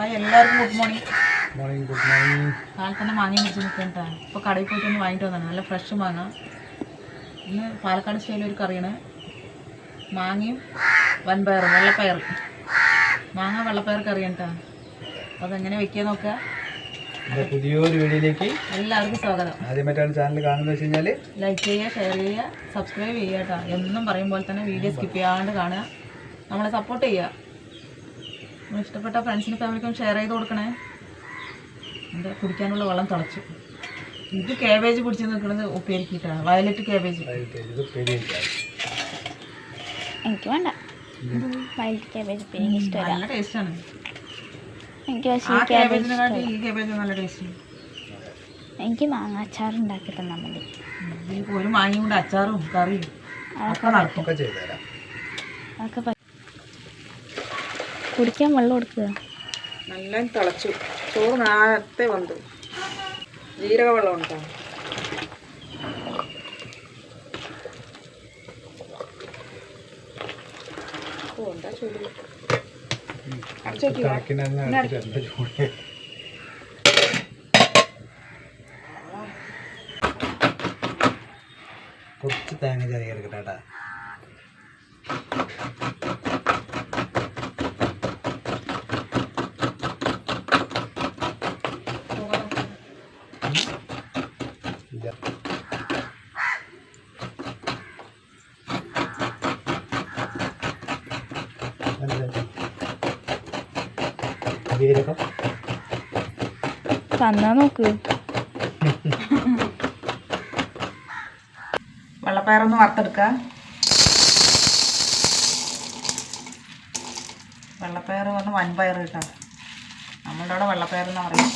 Hi എല്ലാവർക്കും good morning. Good morning. കാലത്ത് തന്നെ മാങ്ങ പിടിച്ച് നിൽക്കണ്ടാ. ഇപ്പോൾ കടയിൽ പോയിട്ട് ഒന്ന് വാങ്ങിയിട്ട് വന്നതാണ്. നല്ല ഫ്രഷ് മാങ്ങ. ഇന്ന് പാലക്കാട് സ്റ്റൈലിൽ ഒരു കറിയാണ്. മാങ്ങയും വൻപയറും വെള്ളപ്പയർ. മാങ്ങ വെള്ളപ്പയർ കറിയാണ് കേട്ടോ. അപ്പോൾ അതെങ്ങനെ വെക്കുക നോക്കുക. പുതിയൊരു വീഡിയോയിലേക്ക് എല്ലാവർക്കും സ്വാഗതം. ആദ്യമായിട്ടാണ് ചാനൽ കാണുന്നത് വെച്ച് കഴിഞ്ഞാൽ ലൈക്ക് ചെയ്യുക, ഷെയർ ചെയ്യുക, സബ്സ്ക്രൈബ് ചെയ്യുക കേട്ടോ. എന്നും പറയുമ്പോൾ തന്നെ വീഡിയോ സ്കിപ്പ് ചെയ്യാണ്ട് കാണുക, നമ്മളെ സപ്പോർട്ട് ചെയ്യുക. നമ്മൾ ഇഷ്ടപ്പെട്ട ഫ്രണ്ട്സിനും ഫാമിലിക്കും ഷെയർ ചെയ്ത് കൊടുക്കണേ. എൻ്റെ കുടിക്കാനുള്ള വെള്ളം തിളച്ചു. ഇത് കാബേജ് പിടിച്ച് നിൽക്കുന്നത് ഉപ്പേരിക്കിട്ടാണ്. Violet cabbage. എനിക്ക് വേണ്ട. വയലറ്റ് കാബേജ് ഉപ്പേരി ഇഷ്ടമല്ല. നല്ല ടേസ്റ്റാണ്. എനിക്ക് ആ കാബേജിനെക്കാട്ടി ഈ കാബേജ് നല്ല ടേസ്റ്റ്. എനിക്ക് മാങ്ങ അച്ചാർ ഉണ്ടാക്കി തന്നാൽ മതി. ഒരു മാങ്ങയും കൊണ്ട് അച്ചാറും കറിയും ഒക്കെ നടക്കും. അതൊക്കെ കുടിക്കാൻ വെള്ളം കൊടുക്കുക. നല്ല തിളച്ചു. ചോറ് നേരത്തെ വന്നു. ജീരക വെള്ളം ഉണ്ടോ? എന്താ ചൂട്. കുറച്ച് തേങ്ങ ചെറിയ എടുക്കട്ടെ. തന്നാ നോക്ക്. വെള്ളപ്പയറൊന്ന് വറുത്തെടുക്കുക. വെള്ളപ്പയർ പറഞ്ഞ് വൻപയർ കിട്ടാം. നമ്മളുടെ അവിടെ വെള്ളപ്പയർ എന്ന് പറയും.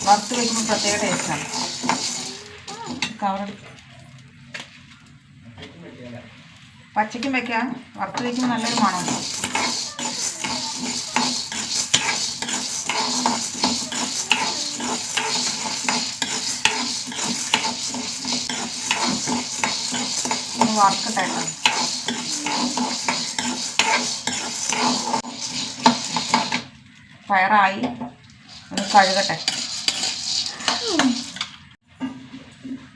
വറുത്ത് വയ്ക്കുമ്പോൾ പ്രത്യേക ടേസ്റ്റാണ്. കവർ പച്ചയ്ക്കും വയ്ക്കാം. വറുത്ത് വയ്ക്കുമ്പോൾ നല്ലൊരു മണമുണ്ട്. ഒന്ന് വറുക്കട്ടെ. പയറായി. ഒന്ന് കഴുകട്ടെ.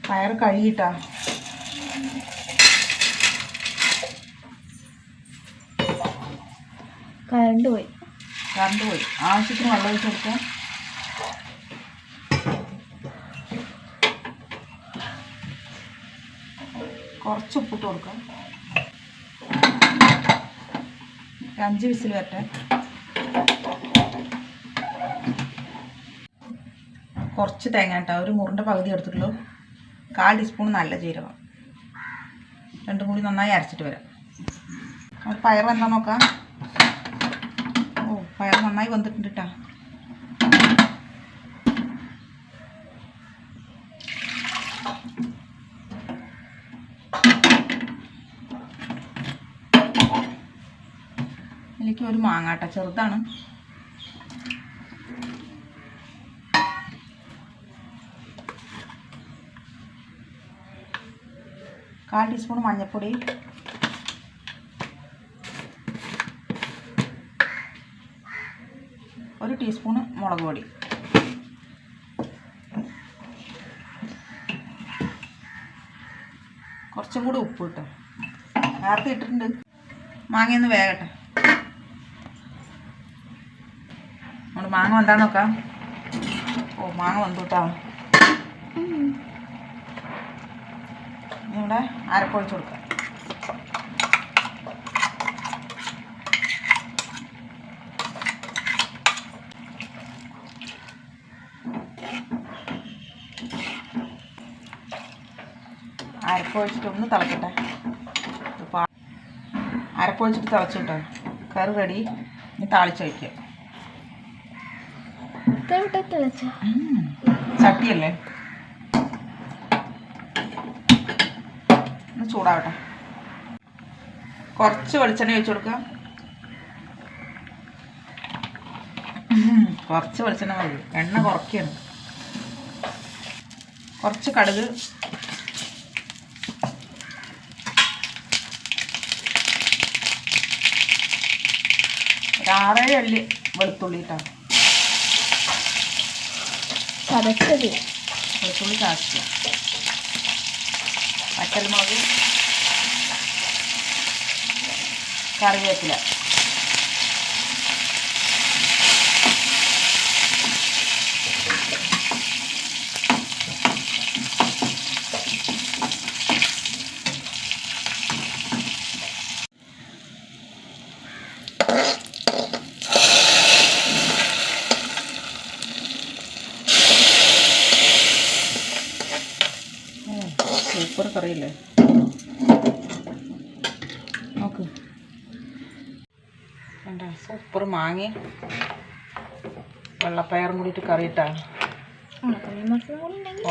പയർ കഴുകിട്ടാ. കറണ്ട് പോയി. ആവശ്യത്തിന് വെള്ളം ഒഴിച്ച് കൊടുക്കാം. കുറച്ച് ഉപ്പിട്ട് കൊടുക്കാം. 5 വിസിൽ വരട്ടെ. കുറച്ച് തേങ്ങ കേട്ടോ. ഒരു മുറിൻ്റെ പകുതി എടുത്തിട്ടുള്ളൂ. 1/4 ടീസ്പൂൺ നല്ല ജീരകം. രണ്ടും കൂടി നന്നായി അരച്ചിട്ട് വരാം. പയർ എന്താ നോക്കാം. പയർ നന്നായി വന്നിട്ടുണ്ട് കേട്ടോ. ഇതിലേക്ക് ഒരു മാങ്ങാട്ട ചെറുതാണ്. കാൽ ടീസ്പൂൺ മഞ്ഞൾപ്പൊടി, ഒരു ടീസ്പൂൺ മുളക് പൊടി, കുറച്ചും കൂടി ഉപ്പ് ഇട്ടോ. നേരത്തെ ഇട്ടിട്ടുണ്ട്. മാങ്ങയൊന്ന് വേകട്ടെ. നമ്മൾ മാങ്ങ എന്താന്ന് നോക്കാം. മാങ്ങ വന്നു കേട്ടോ. ഇവിടെ അരപ്പൊഴിച്ച് കൊടുക്കാം. അരപ്പൊഴിച്ചിട്ട് ഒന്ന് തിളക്കട്ടെ. അരപ്പൊഴിച്ചിട്ട് തിളച്ചു കിട്ടോ. കറി റെഡി. ഇനി താളിച്ച് വയ്ക്കുക. ചട്ടിയല്ലേ, ഒന്ന് ചൂടാവട്ടെ. കുറച്ച് വെളിച്ചെണ്ണ ഒഴിച്ച് കൊടുക്കുക. കുറച്ച് വെളിച്ചെണ്ണ മതി, എണ്ണ കുറയ്ക്കണം. കുറച്ച് കടുക്, ഒരു 6-7 അല്ലി വെളുത്തുള്ളി ഇട്ടാ. ചതച്ചത് വെളുത്തുള്ളി ചതക്കുക, പച്ചമുളക്, കറിവേപ്പില, സൂപ്പർ കറിയില്ലേ, നോക്ക്. എന്താ സൂപ്പർ മാങ്ങ വെള്ളപ്പയറും കൂടിയിട്ട് കറിയിട്ടാ.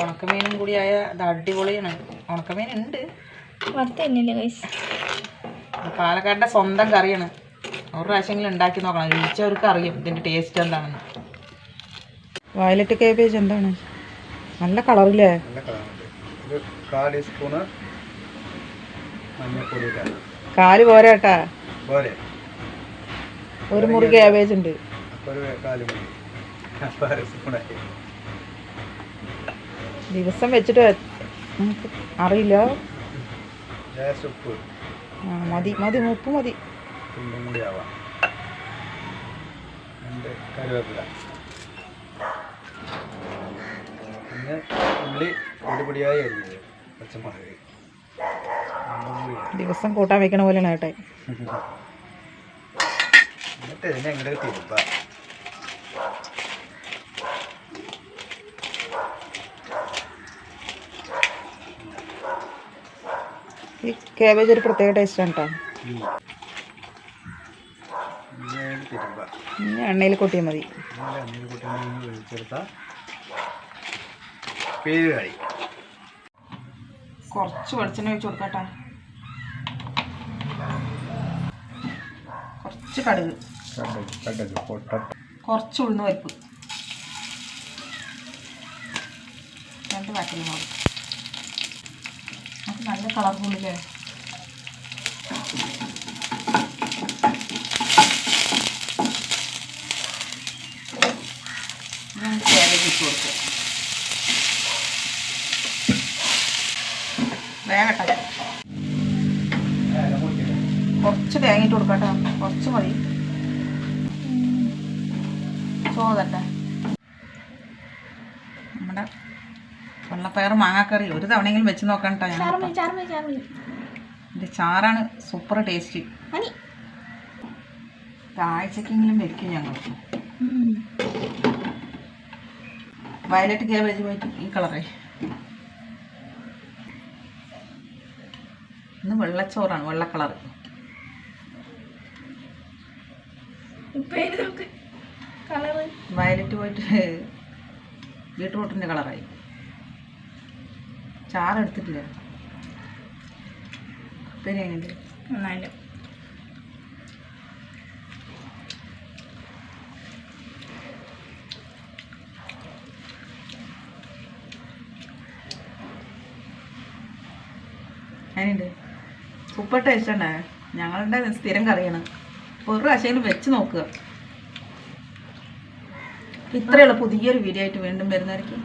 ഉണക്കമീനും കൂടി ആയ അത് അടിപൊളിയാണ്. ഉണക്കമീൻ ഉണ്ട്, വറുത്തല്ലേ ഗൈസ്. പാലക്കാടിൻ്റെ സ്വന്തം കറിയാണ്. ഒരു പ്രാവശ്യമെങ്കിലും ഉണ്ടാക്കി നോക്കണം, രുചിച്ചവർക്ക് അറിയും ഇതിൻ്റെ ടേസ്റ്റ് എന്താണെന്ന്. വയലറ്റ് കാബേജ് എന്താണ് നല്ല കളറില്ലേ? നല്ല കളറുണ്ട്. ഒരു 1/4 ടീസ്പൂണ് മഞ്ഞൾപ്പൊടി ഇടാം. കാല് പോരാട്ടാ, പോരെ? ഒരു മുറി കാബേജ് ഉണ്ട്. അപ്പോൾ ഒരു 1/4 മതി. അപ്പോൾ 1 സ്പൂണായി. ദിവസം വെച്ചിട്ട് നമുക്ക് അറിയില്ല. ലേശം ഉപ്പ്, മതി മതി, ഉപ്പ് മതി. തുള്ളും കൂടി ആവാം. 2 കറിവേപ്പില, പിന്നെ ഉള്ളി പൊടിപൊടിയായി അരിഞ്ഞത്, പച്ചമുളക്. ദിവസം കൂട്ടാൻ വെക്കണ പോലെയാണ് കേട്ടെ. എന്നിട്ട് ഇതിനെ എങ്ങനെ തിരുമ്പാം. ഈ കാബേജ് ഒരു പ്രത്യേക ടേസ്റ്റാണ് കേട്ടോ. തിരുമ്പാം. ഇനി എണ്ണയിൽ കൊട്ടിയാൽ മതി. എണ്ണയിൽ കൂട്ടി ഒഴിച്ചെടുത്താൽ പേര് കഴി. കുറച്ച് വെളിച്ചെണ്ണ ഒഴിച്ച് കൊടുക്കട്ടെ. കുറച്ച് കടുക്, കുറച്ച് ഉഴുന്ന് പരിപ്പ്, 2 വറ്റൽമുളക്. നമുക്ക് നല്ല കളർഫുള്ളില്ലേ? ഞാൻ കാബേജ് ഇട്ട് കൊടുക്കുക. വേഗട്ടെ. കുറച്ച് തേങ്ങ ഇട്ട് കൊടുക്കട്ടെ, കുറച്ച് മതി. ചോദട്ടെ. നമ്മുടെ വെള്ളപ്പയർ മാങ്ങാക്കറി ഒരു തവണയെങ്കിലും വെച്ച് നോക്കണം കേട്ടോ. എൻ്റെ ചാറാണ് സൂപ്പർ ടേസ്റ്റ്. ആഴ്ചക്കെങ്കിലും വെക്കും ഞങ്ങൾ. വയലറ്റ് കാബേജ് പോയിട്ട് ഈ കളറേ. ഇന്ന് വെള്ളച്ചോറാണ്, വെള്ള കളറ്. വയലറ്റ് പോയിട്ട് ബീട്രൂട്ടിൻ്റെ കളറായി. ചാറെടുത്തിട്ടില്ല. തന്നെയുണ്ട് നന്നായിട്ട്. അതിനുണ്ട് സൂപ്പർ ടേസ്റ്റ് ഉണ്ട്. ഞങ്ങളുടെ സ്ഥിരം കറിയാണ്. ഒരു പ്രാവശ്യം വെച്ച് നോക്കുക. ഇത്രയുള്ള പുതിയൊരു വീഡിയോ ആയിട്ട് വീണ്ടും വരുന്നതായിരിക്കും.